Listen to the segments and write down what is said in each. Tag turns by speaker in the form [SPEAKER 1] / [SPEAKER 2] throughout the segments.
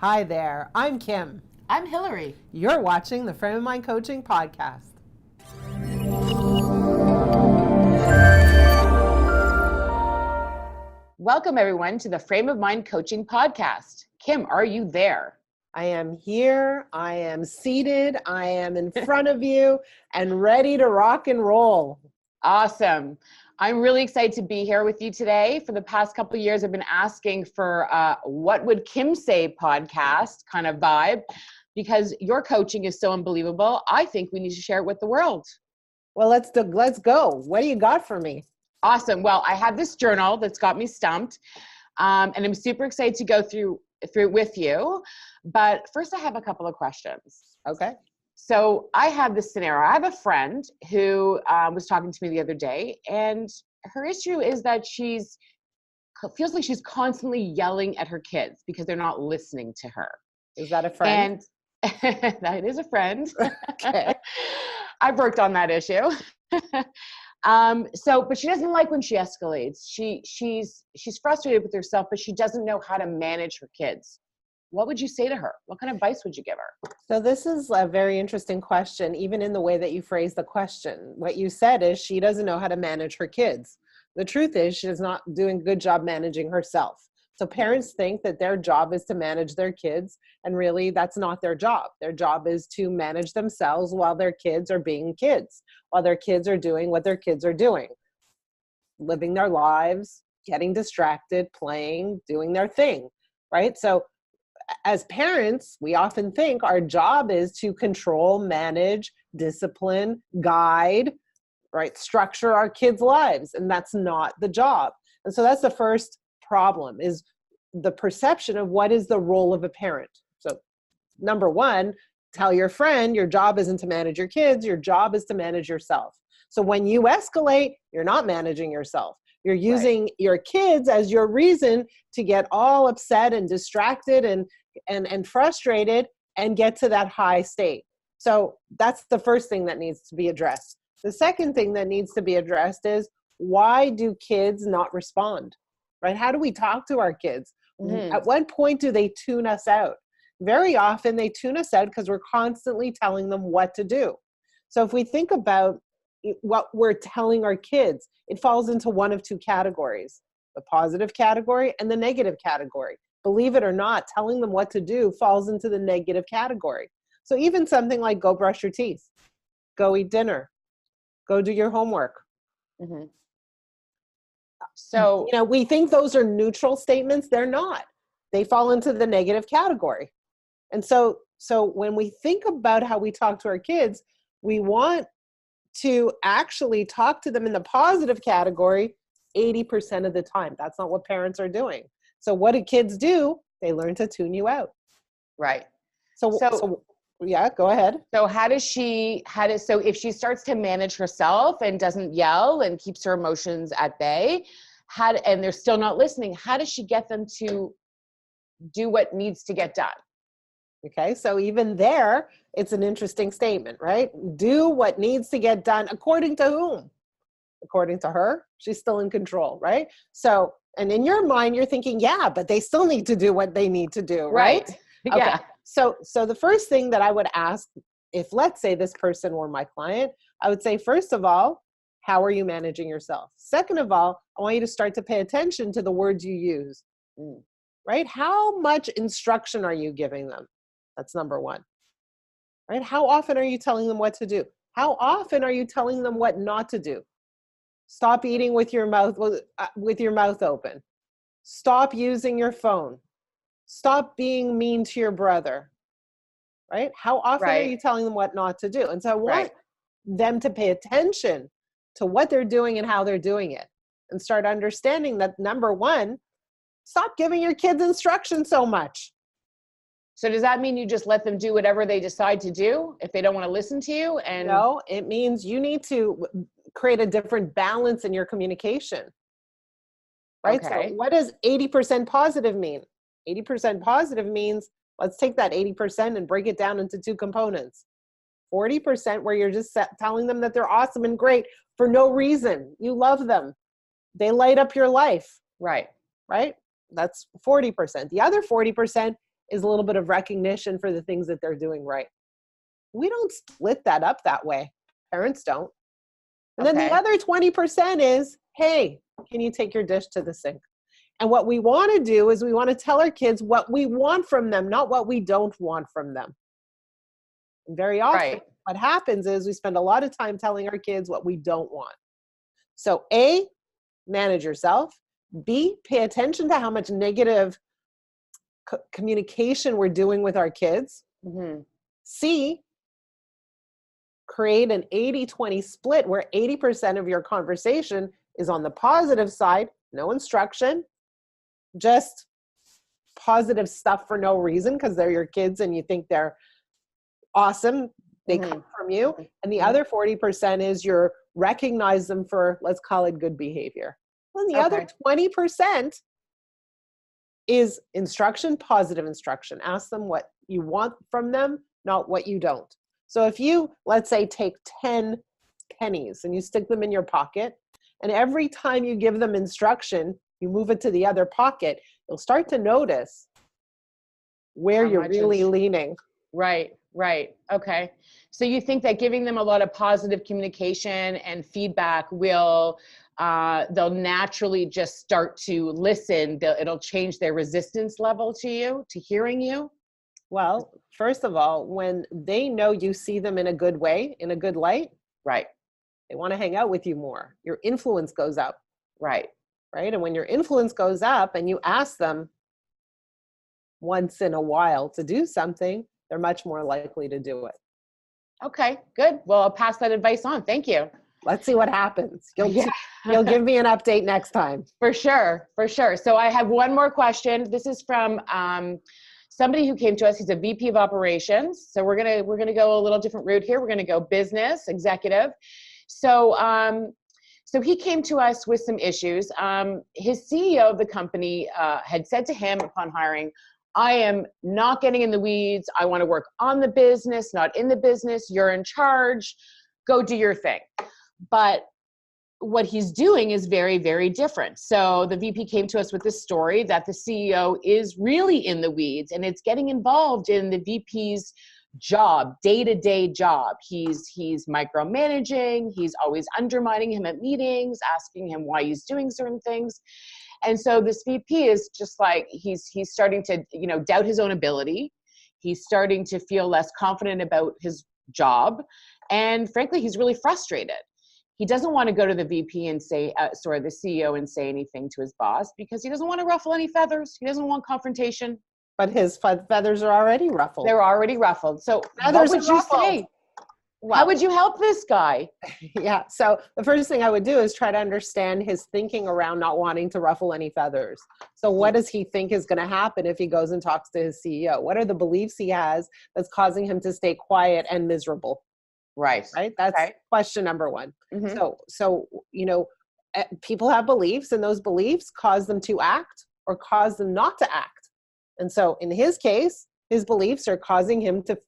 [SPEAKER 1] Hi there, I'm Kim.
[SPEAKER 2] I'm Hilary.
[SPEAKER 1] You're watching the Frame of Mind Coaching Podcast.
[SPEAKER 2] Welcome everyone to the Frame of Mind Coaching Podcast. Kim, are you there?
[SPEAKER 1] I am here, I am seated, I am in front of you and ready to rock and roll.
[SPEAKER 2] Awesome. I'm really excited to be here with you today. For the past couple of years, I've been asking for what would Kim say podcast kind of vibe, because your coaching is so unbelievable. I think we need to share it with the world.
[SPEAKER 1] Well, let's go. What do you got for me?
[SPEAKER 2] Awesome. Well, I have this journal that's got me stumped, and I'm super excited to go through it with you. But first, I have a couple of questions.
[SPEAKER 1] Okay.
[SPEAKER 2] So I have this scenario. I have a friend who was talking to me the other day, and her issue is that she feels like she's constantly yelling at her kids because they're not listening to her.
[SPEAKER 1] Is that a friend?
[SPEAKER 2] And that is a friend.
[SPEAKER 1] Okay.
[SPEAKER 2] I've worked on that issue. But she doesn't like when she escalates. She's frustrated with herself, but she doesn't know how to manage her kids. What would you say to her? What kind of advice would you give her?
[SPEAKER 1] So this is a very interesting question, even in the way that you phrase the question. What you said is she doesn't know how to manage her kids. The truth is she's not doing a good job managing herself. So parents think that their job is to manage their kids, and really that's not their job. Their job is to manage themselves while their kids are being kids, while their kids are doing what their kids are doing, living their lives, getting distracted, playing, doing their thing, right? So as parents, we often think our job is to control, manage, discipline, guide, right? Structure our kids' lives. And that's not the job. And so that's the first problem, is the perception of what is the role of a parent. So number one, tell your friend your job isn't to manage your kids. Your job is to manage yourself. So when you escalate, you're not managing yourself. You're using your kids as your reason to get all upset and distracted and frustrated and get to that high state. So that's the first thing that needs to be addressed. The second thing that needs to be addressed is, why do kids not respond? Right? How do we talk to our kids? Mm-hmm. At what point do they tune us out? Very often they tune us out because we're constantly telling them what to do. So if we think about what we're telling our kids, it falls into one of two categories: the positive category and the negative category. Believe it or not, telling them what to do falls into the negative category. So even something like go brush your teeth, go eat dinner, go do your homework.
[SPEAKER 2] Mm-hmm. So,
[SPEAKER 1] we think those are neutral statements. They're not. They fall into the negative category. And so when we think about how we talk to our kids, we want to actually talk to them in the positive category 80% of the time. That's not what parents are doing. So what do kids do? They learn to tune you out.
[SPEAKER 2] Right.
[SPEAKER 1] So yeah, go ahead.
[SPEAKER 2] So so if she starts to manage herself and doesn't yell and keeps her emotions at bay, and they're still not listening, how does she get them to do what needs to get done?
[SPEAKER 1] Okay, so even there, it's an interesting statement, right? Do what needs to get done according to whom? According to her. She's still in control, right? So, and in your mind, you're thinking, yeah, but they still need to do what they need to do, right? Okay.
[SPEAKER 2] Yeah.
[SPEAKER 1] So the first thing that I would ask, if let's say this person were my client, I would say, first of all, how are you managing yourself? Second of all, I want you to start to pay attention to the words you use, right? How much instruction are you giving them? That's number one, right? How often are you telling them what to do? How often are you telling them what not to do? Stop eating with your mouth open. Stop using your phone. Stop being mean to your brother, right? How often are you telling them what not to do? And so I want them to pay attention to what they're doing and how they're doing it, and start understanding that, number one, stop giving your kids instruction so much.
[SPEAKER 2] So does that mean you just let them do whatever they decide to do if they don't want to listen to you? And
[SPEAKER 1] no, it means you need to create a different balance in your communication, right?
[SPEAKER 2] Okay.
[SPEAKER 1] So what does 80% positive mean? 80% positive means, let's take that 80% and break it down into two components. 40% where you're just telling them that they're awesome and great for no reason. You love them. They light up your life.
[SPEAKER 2] Right.
[SPEAKER 1] That's 40%. The other 40% is a little bit of recognition for the things that they're doing right. We don't split that up that way. Parents don't. And then the other 20% is, hey, can you take your dish to the sink? And what we want to do is we want to tell our kids what we want from them, not what we don't want from them. And very often, what happens is we spend a lot of time telling our kids what we don't want. So A, manage yourself. B, pay attention to how much negative communication we're doing with our kids. C, create an 80-20 split where 80% of your conversation is on the positive side, no instruction, just positive stuff for no reason because they're your kids and you think they're awesome. They come from you. And the other 40% is you're recognize them for, let's call it good behavior. And the other 20% is instruction, positive instruction. Ask them what you want from them, not what you don't. So if you, let's say, take 10 pennies and you stick them in your pocket, and every time you give them instruction, you move it to the other pocket, you'll start to notice where you're really leaning.
[SPEAKER 2] Right. Okay. So you think that giving them a lot of positive communication and feedback will, they'll naturally just start to listen. It'll change their resistance level to you, to hearing you?
[SPEAKER 1] Well, first of all, when they know you see them in a good way, in a good light, they want to hang out with you more. Your influence goes up. Right. And when your influence goes up and you ask them once in a while to do something, they're much more likely to do it. Okay, good. Well, I'll pass that advice on. Thank you. Let's see what happens. You'll give me an update next time. For sure. So I have one more question. This is from somebody who came to us. He's a VP of operations. So we're gonna go a little different route here. We're gonna go business executive. So he came to us with some issues. His CEO of the company had said to him upon hiring, I am not getting in the weeds. I want to work on the business, not in the business. You're in charge. Go do your thing. But what he's doing is very, very different. So the VP came to us with this story that the CEO is really in the weeds and it's getting involved in the VP's job, day-to-day job. He's micromanaging. He's always undermining him at meetings, asking him why he's doing certain things. And so this VP is just like, he's starting to, doubt his own ability. He's starting to feel less confident about his job. And frankly, he's really frustrated. He doesn't want to go to the VP and say, the CEO and say anything to his boss because he doesn't want to ruffle any feathers. He doesn't want confrontation. But his feathers are already ruffled. They're already ruffled. So what would you say? Well, how would you help this guy? Yeah. So the first thing I would do is try to understand his thinking around not wanting to ruffle any feathers. So what does he think is going to happen if he goes and talks to his CEO? What are the beliefs he has that's causing him to stay quiet and miserable? Right. That's question number one. So, people have beliefs and those beliefs cause them to act or cause them not to act. And so in his case, his beliefs are causing him to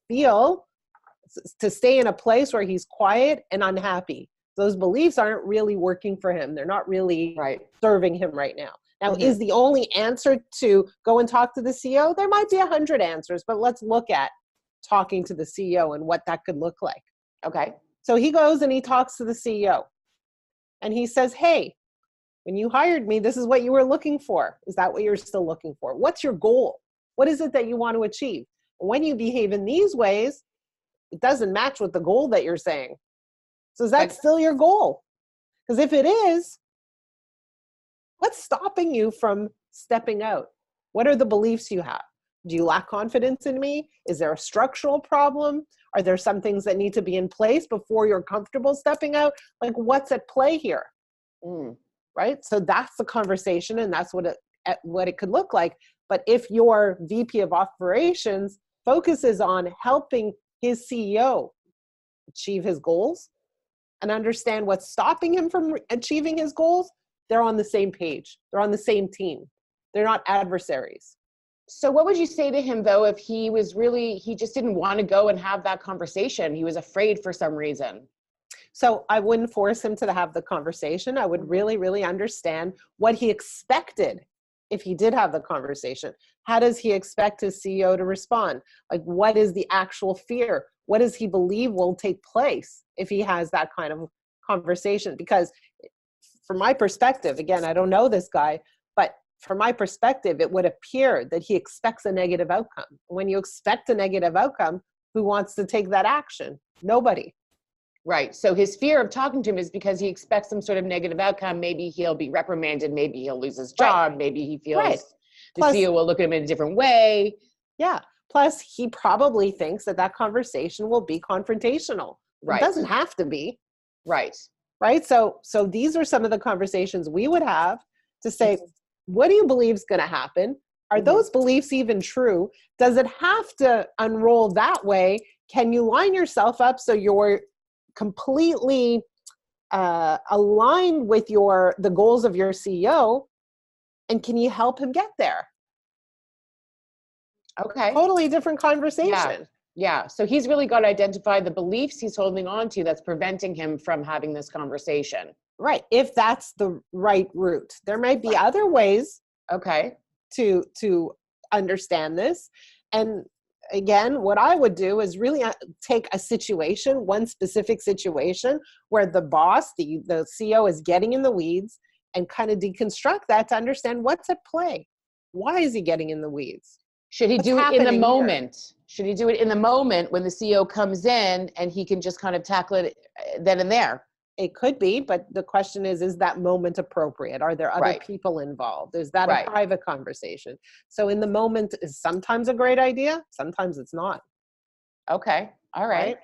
[SPEAKER 1] stay in a place where he's quiet and unhappy. Those beliefs aren't really working for him. They're not really serving him right now. Now, is the only answer to go and talk to the CEO? There might be 100 answers, but let's look at talking to the CEO and what that could look like. Okay. So he goes and he talks to the CEO and he says, hey, when you hired me, this is what you were looking for. Is that what you're still looking for? What's your goal? What is it that you want to achieve? When you behave in these ways, it doesn't match with the goal that you're saying. So is that still your goal? Because if it is, what's stopping you from stepping out? What are the beliefs you have? Do you lack confidence in me? Is there a structural problem? Are there some things that need to be in place before you're comfortable stepping out? Like what's at play here? Right? So that's the conversation and that's what it could look like. But if your VP of operations focuses on helping his CEO achieve his goals and understand what's stopping him from achieving his goals, they're on the same page. They're on the same team. They're not adversaries. So what would you say to him though, if he just didn't want to go and have that conversation? He was afraid for some reason. So I wouldn't force him to have the conversation. I would really, really understand what he expected if he did have the conversation. How does he expect his CEO to respond? Like, what is the actual fear? What does he believe will take place if he has that kind of conversation? Because from my perspective, again, I don't know this guy, but from my perspective, it would appear that he expects a negative outcome. When you expect a negative outcome, who wants to take that action? Nobody.
[SPEAKER 2] Right. So his fear of talking to him is because he expects some sort of negative outcome. Maybe he'll be reprimanded. Maybe he'll lose his job.
[SPEAKER 1] Right.
[SPEAKER 2] Maybe he feels
[SPEAKER 1] Right.
[SPEAKER 2] the
[SPEAKER 1] Plus,
[SPEAKER 2] CEO will look at him in a different way.
[SPEAKER 1] yeah. Plus, he probably thinks that that conversation will be confrontational. It
[SPEAKER 2] Right.
[SPEAKER 1] doesn't have to be.
[SPEAKER 2] Right.
[SPEAKER 1] Right. So these are some of the conversations we would have to say, what do you believe is going to happen? Are those beliefs even true? Does it have to unroll that way? Can you line yourself up so you're completely aligned with the goals of your CEO? And can you help him get there?
[SPEAKER 2] Okay.
[SPEAKER 1] Totally different conversation.
[SPEAKER 2] Yeah. So he's really got to identify the beliefs he's holding on to that's preventing him from having this conversation.
[SPEAKER 1] Right. If that's the right route. There might be other ways to understand this. And again, what I would do is really take a situation, one specific situation where the boss, the CEO is getting in the weeds, and kind of deconstruct that to understand what's at play. Why is he getting in the weeds?
[SPEAKER 2] Should he
[SPEAKER 1] What's
[SPEAKER 2] do it in the
[SPEAKER 1] happening
[SPEAKER 2] moment?
[SPEAKER 1] here?
[SPEAKER 2] Should he do it in the moment when the CEO comes in and he can just kind of tackle it then and there?
[SPEAKER 1] It could be, but the question is that moment appropriate? Are there other people involved? Is that a private conversation? So in the moment is sometimes a great idea, sometimes it's not.
[SPEAKER 2] Okay. All right.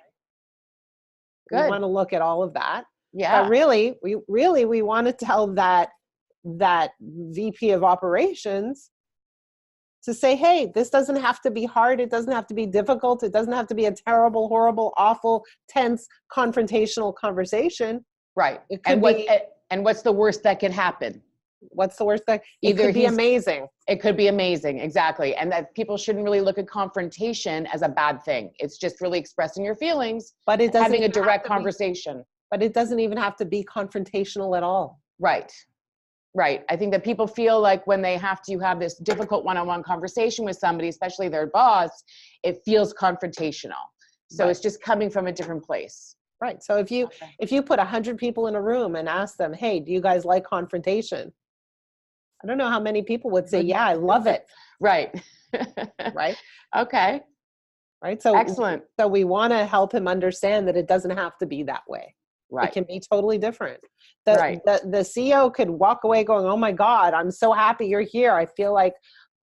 [SPEAKER 1] We want to look at all of that.
[SPEAKER 2] Yeah.
[SPEAKER 1] But really, we want to tell that VP of operations to say, hey, this doesn't have to be hard. It doesn't have to be difficult. It doesn't have to be a terrible, horrible, awful, tense, confrontational conversation.
[SPEAKER 2] Right.
[SPEAKER 1] It could
[SPEAKER 2] and what's the worst that could happen?
[SPEAKER 1] What's the worst that it could be amazing.
[SPEAKER 2] It could be amazing. Exactly. And that people shouldn't really look at confrontation as a bad thing. It's just really expressing your feelings,
[SPEAKER 1] but it doesn't
[SPEAKER 2] having a direct conversation.
[SPEAKER 1] But it doesn't even have to be confrontational at all.
[SPEAKER 2] Right. Right. I think that people feel like when they have to have this difficult one-on-one conversation with somebody, especially their boss, it feels confrontational. So it's just coming from a different place.
[SPEAKER 1] Right. So if you put 100 people in a room and ask them, hey, do you guys like confrontation? I don't know how many people would say, yeah, I love it.
[SPEAKER 2] Right.
[SPEAKER 1] Right.
[SPEAKER 2] Okay.
[SPEAKER 1] Right. So
[SPEAKER 2] excellent.
[SPEAKER 1] So we want to help him understand that it doesn't have to be that way.
[SPEAKER 2] Right.
[SPEAKER 1] It can be totally different. The CEO could walk away going, oh my God, I'm so happy you're here. I feel like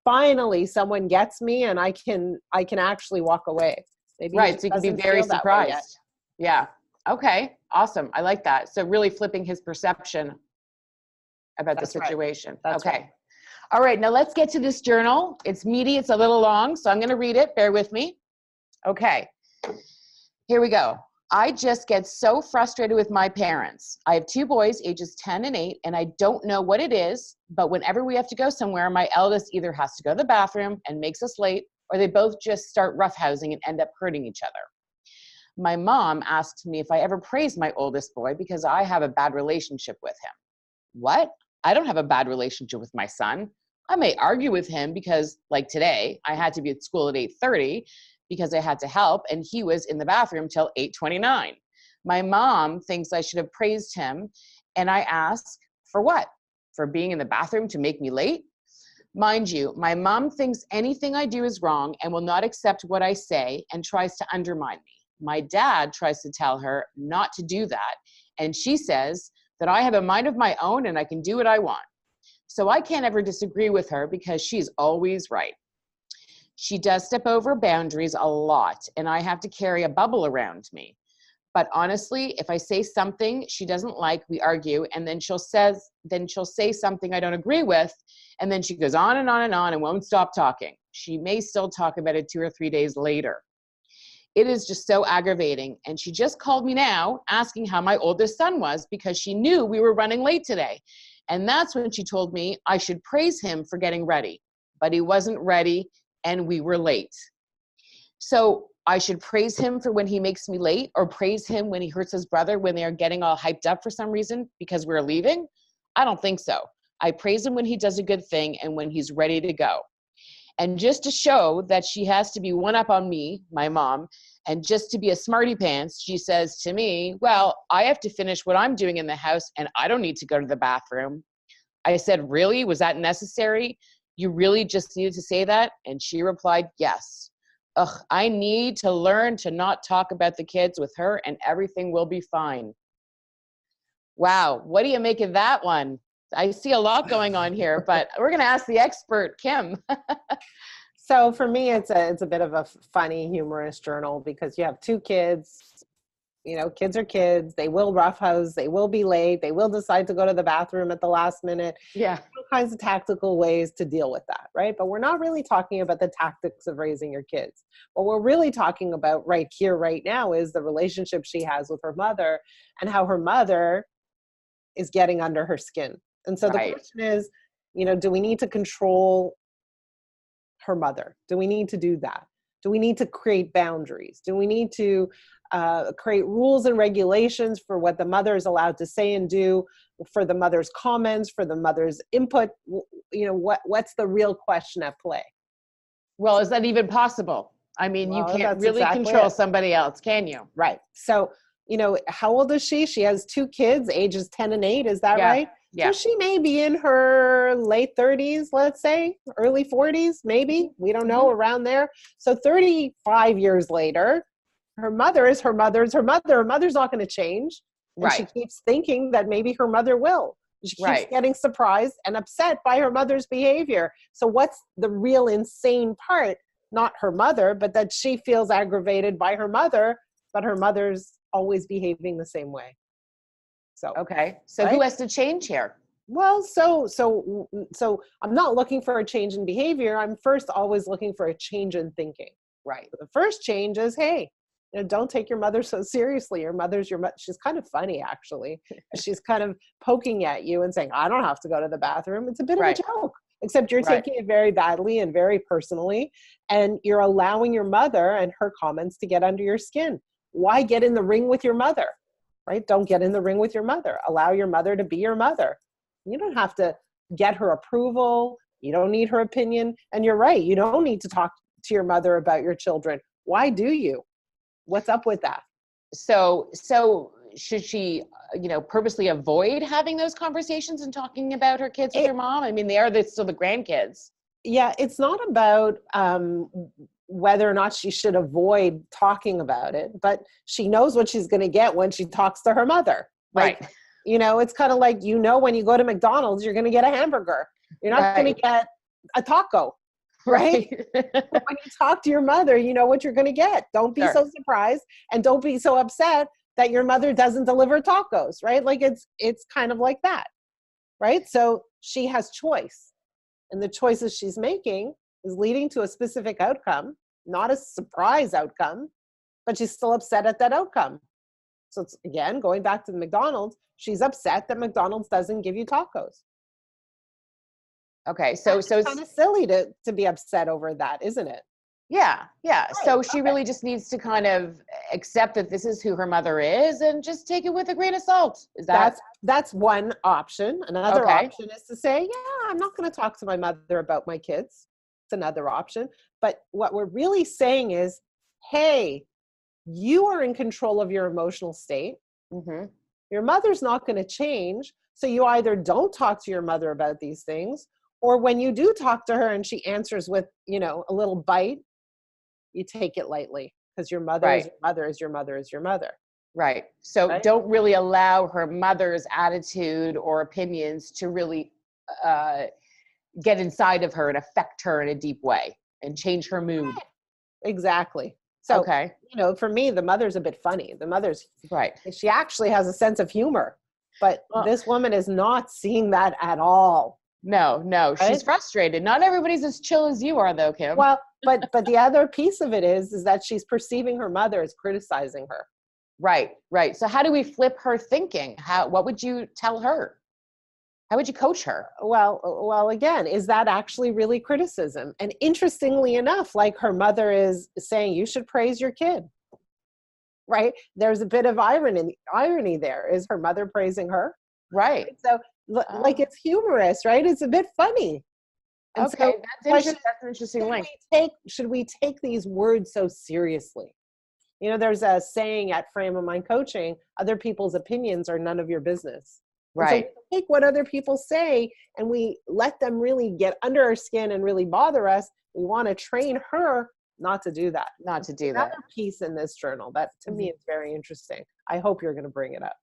[SPEAKER 1] finally someone gets me and I can actually walk away. Maybe
[SPEAKER 2] so you can be very surprised. Yeah. Okay. Awesome. I like that. So really flipping his perception about the situation.
[SPEAKER 1] That's right.
[SPEAKER 2] All right. Now let's get to this journal. It's meaty. It's a little long, so I'm going to read it. Bear with me. Okay. Here we go. I just get so frustrated with my parents. I have 2 boys, ages 10 and 8, and I don't know what it is, but whenever we have to go somewhere, my eldest either has to go to the bathroom and makes us late, or they both just start roughhousing and end up hurting each other. My mom asked me if I ever praised my oldest boy because I have a bad relationship with him. What? I don't have a bad relationship with my son. I may argue with him because, like today, I had to be at school at 8:30 because I had to help, and he was in the bathroom till 8:29. My mom thinks I should have praised him, and I ask, for what? For being in the bathroom to make me late? Mind you, my mom thinks anything I do is wrong and will not accept what I say and tries to undermine me. My dad tries to tell her not to do that, and she says that I have a mind of my own and I can do what I want. So I can't ever disagree with her because she's always right. She does step over boundaries a lot, and I have to carry a bubble around me. But honestly, if I say something she doesn't like, we argue, and then she'll say something I don't agree with, and then she goes on and on and on and won't stop talking. She may still talk about it 2 or 3 days later. It is just so aggravating, and she just called me now asking how my oldest son was because she knew we were running late today. And that's when she told me I should praise him for getting ready, but he wasn't ready and we were late. So I should praise him for when he makes me late, or praise him when he hurts his brother when they're getting all hyped up for some reason because we're leaving? I don't think so. I praise him when he does a good thing and when he's ready to go. And just to show that she has to be one up on me, my mom, and just to be a smarty pants, she says to me, well, I have to finish what I'm doing in the house and I don't need to go to the bathroom. I said, really? Was that necessary? You really just needed to say that? And she replied, yes. Ugh, I need to learn to not talk about the kids with her and everything will be fine. Wow. What do you make of that one? I see a lot going on here, but we're going to ask the expert, Kim.
[SPEAKER 1] So for me, it's a bit of a funny, humorous journal because you have two kids. You know, kids are kids. They will roughhouse. They will be late. They will decide to go to the bathroom at the last minute.
[SPEAKER 2] Yeah.
[SPEAKER 1] All kinds of tactical ways to deal with that, right? But we're not really talking about the tactics of raising your kids. What we're really talking about right here, right now, is the relationship she has with her mother and how her mother is getting under her skin. And so the question is, you know, do we need to control her mother? Do we need to do that? Do we need to create boundaries? Do we need to create rules and regulations for what the mother is allowed to say and do, for the mother's comments, for the mother's input? You know, what's the real question at play?
[SPEAKER 2] Well, is that even possible? I mean, you can't really control somebody else, can you?
[SPEAKER 1] Right. So, you know, how old is she? She has two kids, ages 10 and 8. Is that right?
[SPEAKER 2] Yeah.
[SPEAKER 1] So she may be in her late 30s, let's say, early 40s, maybe. We don't know, around there. So 35 years later, her mother is her mother's her mother. Her mother's not going to change. And she keeps thinking that maybe her mother will. She keeps getting surprised and upset by her mother's behavior. So what's the real insane part? Not her mother, but that she feels aggravated by her mother, but her mother's always behaving the same way. So
[SPEAKER 2] so who has to change here?
[SPEAKER 1] Well, so I'm not looking for a change in behavior. I'm first always looking for a change in thinking.
[SPEAKER 2] Right.
[SPEAKER 1] The first change is, hey, you know, don't take your mother so seriously. Your mother's your mother. She's kind of funny, actually. She's kind of poking at you and saying, I don't have to go to the bathroom. It's a bit of a joke, except you're taking it very badly and very personally, and you're allowing your mother and her comments to get under your skin. Why get in the ring with your mother? Right? Don't get in the ring with your mother. Allow your mother to be your mother. You don't have to get her approval. You don't need her opinion. And you're right. You don't need to talk to your mother about your children. Why do you? What's up with that?
[SPEAKER 2] So should she, you know, purposely avoid having those conversations and talking about her kids with her mom? I mean, they are still the grandkids. Yeah,
[SPEAKER 1] it's not about whether or not she should avoid talking about it, but she knows what she's going to get when she talks to her mother. Like, you know, it's kind of like, you know, when you go to McDonald's, you're going to get a hamburger. You're not going to get a taco. Right? When you talk to your mother, you know what you're going to get. Don't be so surprised, and don't be so upset that your mother doesn't deliver tacos, right? Like it's kind of like that, right? So she has choice, and the choices she's making is leading to a specific outcome, not a surprise outcome, but she's still upset at that outcome. So it's, again, going back to the McDonald's, she's upset that McDonald's doesn't give you tacos.
[SPEAKER 2] Okay, so
[SPEAKER 1] it's kind of silly to be upset over that, isn't it?
[SPEAKER 2] Yeah. So she really just needs to kind of accept that this is who her mother is and just take it with a grain of salt. Is
[SPEAKER 1] that's one option. Another option is to say, yeah, I'm not going to talk to my mother about my kids. It's another option. But what we're really saying is, hey, you are in control of your emotional state. Your mother's not going to change. So you either don't talk to your mother about these things, or when you do talk to her and she answers with, you know, a little bite, you take it lightly, because your mother is your mother is your mother is your mother.
[SPEAKER 2] Right. So don't really allow her mother's attitude or opinions to really get inside of her and affect her in a deep way and change her mood.
[SPEAKER 1] Exactly. So, you know, for me, the mother's a bit funny. The mother's she actually has a sense of humor, but this woman is not seeing that at all.
[SPEAKER 2] No, she's frustrated. Not everybody's as chill as you are, though, Kim.
[SPEAKER 1] Well, but the other piece of it is that she's perceiving her mother as criticizing her.
[SPEAKER 2] Right. So how do we flip her thinking? What would you tell her? How would you coach her?
[SPEAKER 1] Well, again, is that actually really criticism? And interestingly enough, like, her mother is saying, you should praise your kid. Right? There's a bit of irony there. Is her mother praising her?
[SPEAKER 2] Right.
[SPEAKER 1] So, like, it's humorous, right? It's a bit funny. And
[SPEAKER 2] Okay,
[SPEAKER 1] so
[SPEAKER 2] that's interesting. That's an interesting link.
[SPEAKER 1] should we take these words so seriously? You know, there's a saying at Frame of Mind Coaching, other people's opinions are none of your business. And so we
[SPEAKER 2] Right.
[SPEAKER 1] take what other people say and we let them really get under our skin and really bother us. We want to train her not to do that.
[SPEAKER 2] Not to do
[SPEAKER 1] Another
[SPEAKER 2] that.
[SPEAKER 1] piece in this journal that to me is very interesting. I hope you're going to bring it up.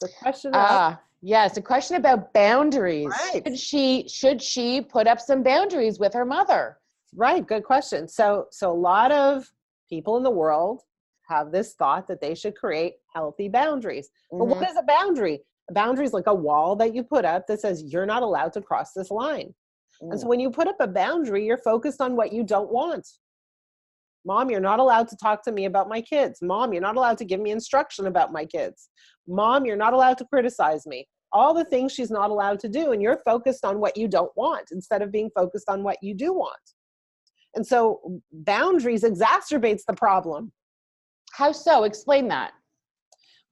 [SPEAKER 1] So question of,
[SPEAKER 2] Yes, a question about boundaries.
[SPEAKER 1] right.
[SPEAKER 2] Should she put up some boundaries with her mother?
[SPEAKER 1] Right, good question. So a lot of people in the world have this thought that they should create healthy boundaries. But what is a boundary? A boundary is like a wall that you put up that says you're not allowed to cross this line. And so when you put up a boundary, you're focused on what you don't want. Mom, you're not allowed to talk to me about my kids. Mom, you're not allowed to give me instruction about my kids. Mom, you're not allowed to criticize me. All the things she's not allowed to do, and you're focused on what you don't want instead of being focused on what you do want. And so boundaries exacerbates the problem.
[SPEAKER 2] How so? Explain that.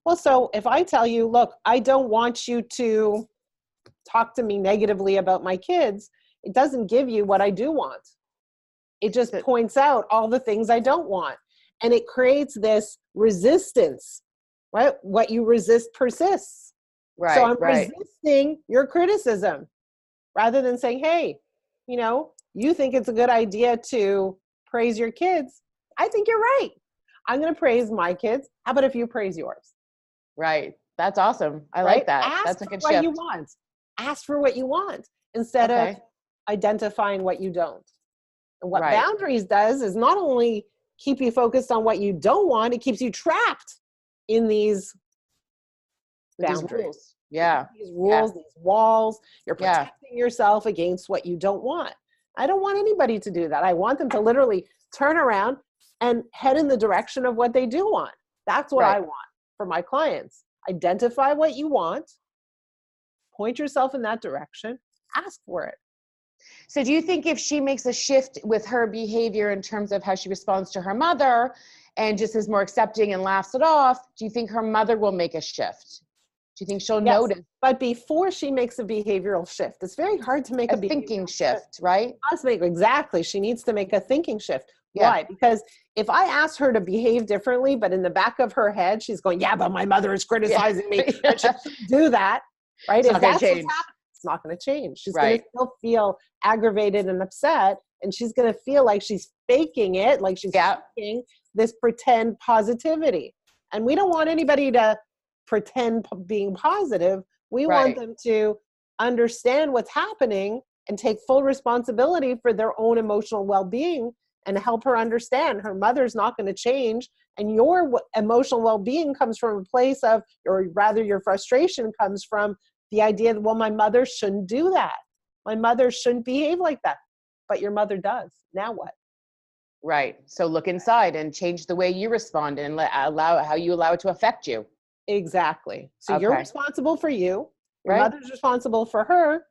[SPEAKER 1] Well, so if I tell you, look, I don't want you to talk to me negatively about my kids, it doesn't give you what I do want. It just points out all the things I don't want. And it creates this resistance, right? What you resist persists.
[SPEAKER 2] Right.
[SPEAKER 1] So I'm resisting your criticism rather than saying, hey, you know, you think it's a good idea to praise your kids. I think you're right. I'm going to praise my kids. How about if you praise yours?
[SPEAKER 2] Right. That's awesome. I like that.
[SPEAKER 1] Ask
[SPEAKER 2] That's a
[SPEAKER 1] for
[SPEAKER 2] good
[SPEAKER 1] what
[SPEAKER 2] shift.
[SPEAKER 1] you want. Ask for what you want instead of identifying what you don't. And what boundaries does is not only keep you focused on what you don't want, it keeps you trapped in these boundaries.
[SPEAKER 2] These rules. Yeah.
[SPEAKER 1] These rules, these walls. You're protecting yourself against what you don't want. I don't want anybody to do that. I want them to literally turn around and head in the direction of what they do want. That's what I want for my clients. Identify what you want, point yourself in that direction, ask for it.
[SPEAKER 2] So do you think if she makes a shift with her behavior in terms of how she responds to her mother and just is more accepting and laughs it off, do you think her mother will make a shift? Do you think she'll notice?
[SPEAKER 1] But before she makes a behavioral shift, it's very hard to make a
[SPEAKER 2] thinking shift, right?
[SPEAKER 1] Exactly. She needs to make a thinking shift. Why? Because if I ask her to behave differently, but in the back of her head, she's going, yeah, but my mother is criticizing me. I shouldn't do that. Right? If that's what's happening, it's not going to change. She's going to still feel aggravated and upset. And she's going to feel like she's faking it, like she's faking this pretend positivity. And we don't want anybody to pretend being positive. We want them to understand what's happening and take full responsibility for their own emotional well-being and help her understand her mother's not going to change. And your emotional well-being comes from a place of, or rather your frustration comes from the idea that, well, my mother shouldn't do that. My mother shouldn't behave like that. But your mother does. Now what?
[SPEAKER 2] Right. So look inside and change the way you respond and allow how you allow it to affect you.
[SPEAKER 1] Exactly. So you're responsible for you. Your mother's responsible for her.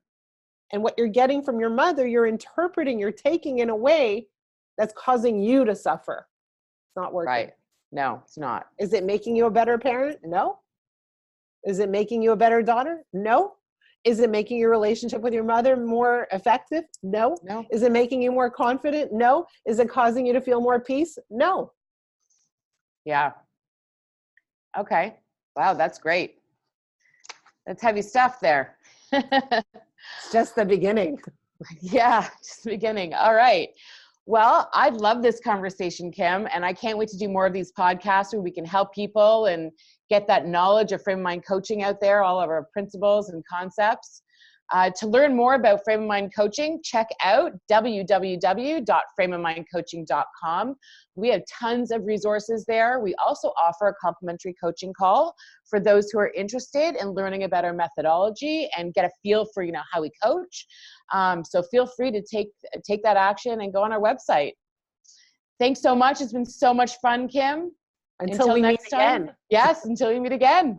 [SPEAKER 1] And what you're getting from your mother, you're interpreting, you're taking in a way that's causing you to suffer. It's not working.
[SPEAKER 2] Right. No, it's not.
[SPEAKER 1] Is it making you a better parent? No. Is it making you a better daughter? No. Is it making your relationship with your mother more effective? No.
[SPEAKER 2] No.
[SPEAKER 1] Is it making you more confident? No. Is it causing you to feel more peace? No.
[SPEAKER 2] Yeah. Okay. Wow, that's great. That's heavy stuff there.
[SPEAKER 1] It's just the beginning.
[SPEAKER 2] Yeah, just the beginning. All right. Well, I love this conversation, Kim, and I can't wait to do more of these podcasts where we can help people and get that knowledge of frame of mind coaching out there, all of our principles and concepts. To learn more about frame of mind coaching, check out www.frameofmindcoaching.com. We have tons of resources there. We also offer a complimentary coaching call for those who are interested in learning about our methodology and get a feel for, how we coach. So feel free to take that action and go on our website. Thanks so much. It's been so much fun, Kim.
[SPEAKER 1] Until we meet again.
[SPEAKER 2] Yes, until we meet again.